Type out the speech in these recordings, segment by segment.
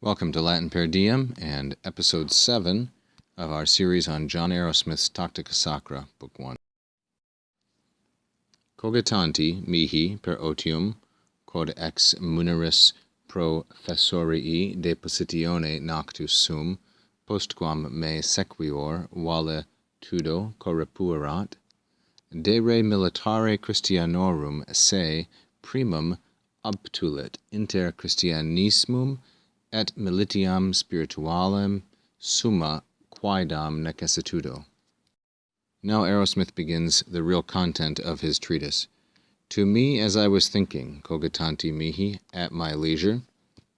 Welcome to LatinPerDiem and Episode 7 of our series on John Arrowsmith's Tactica Sacra, Book 1. Cogitanti mihi per otium, quod ex muneris professorii depositione noctus sum, postquam me sequior valetudo corripuerat, de re militare Christianorum se primum obtulit inter Christianismum et militiam spiritualem summa quaedam necessitudo. Now Arrowsmith begins the real content of his treatise. To me as I was thinking, cogitanti mihi, at my leisure,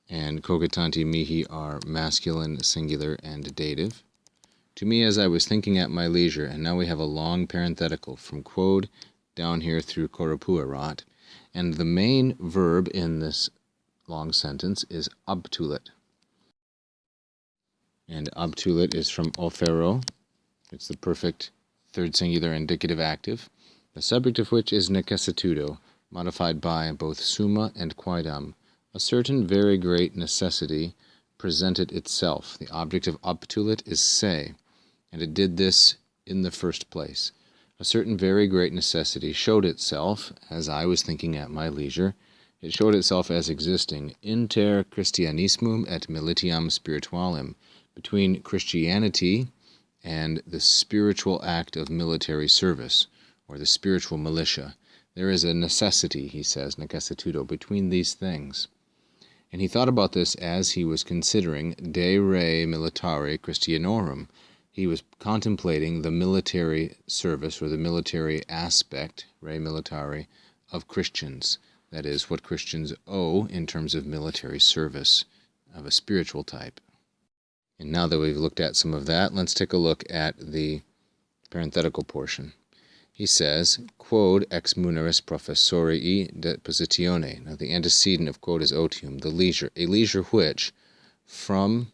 and cogitanti mihi are masculine, singular, and dative. To me as I was thinking at my leisure, and now we have a long parenthetical from quod down here through corripuerat, and the main verb in this long sentence is obtulit. And obtulit is from ofero. It's the perfect third singular indicative active, the subject of which is necessitudo, modified by both summa and quaedam. A certain very great necessity presented itself. The object of obtulit is se, and it did this in the first place. A certain very great necessity showed itself, as I was thinking at my leisure. It showed itself as existing inter Christianismum et militiam spiritualem, between Christianity and the spiritual act of military service, or the spiritual militia. There is a necessity, he says, necessitudo, between these things. And he thought about this as he was considering de re militare Christianorum. He was contemplating the military service, or the military aspect, re militare, of Christians. That is, what Christians owe in terms of military service of a spiritual type. And now that we've looked at some of that, let's take a look at the parenthetical portion. He says, quod ex muneris professorii depositione. Now the antecedent of quod is otium, the leisure. A leisure which, from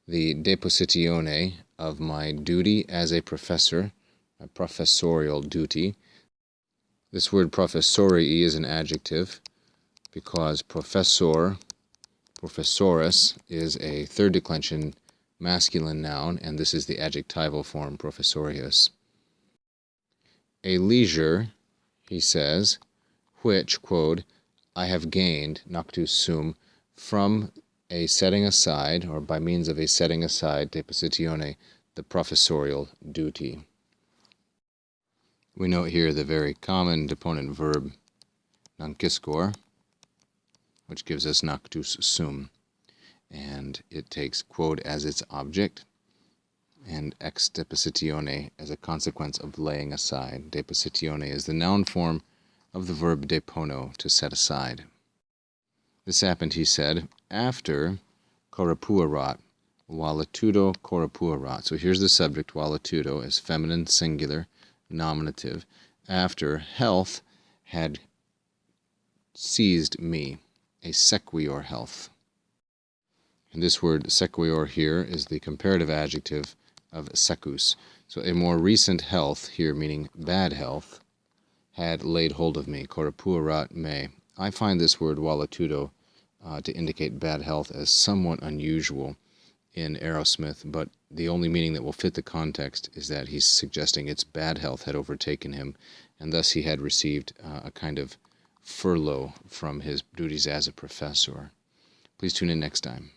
the depositione of my duty as a professor, my professorial duty. This word professorii is an adjective because professor, professoris, is a third declension masculine noun, and this is the adjectival form, professorius. A leisure, he says, which, quote, I have gained, noctus sum, from a setting aside, or by means of a setting aside, depositione, the professorial duty. We note here the very common deponent verb, nunciscor, which gives us noctus sum. And it takes quod as its object, and ex depositione as a consequence of laying aside. Depositione is the noun form of the verb depono, to set aside. This happened, he said, after corripuerat, valetudo corripuerat. So here's the subject, valetudo, as feminine singular nominative, after health had seized me, a sequior health. And this word sequior here is the comparative adjective of secus. So a more recent health, here meaning bad health, had laid hold of me, corripuerat me. I find this word valetudo to indicate bad health as somewhat unusual in Arrowsmith, but the only meaning that will fit the context is that he's suggesting its bad health had overtaken him, and thus he had received a kind of furlough from his duties as a professor. Please tune in next time.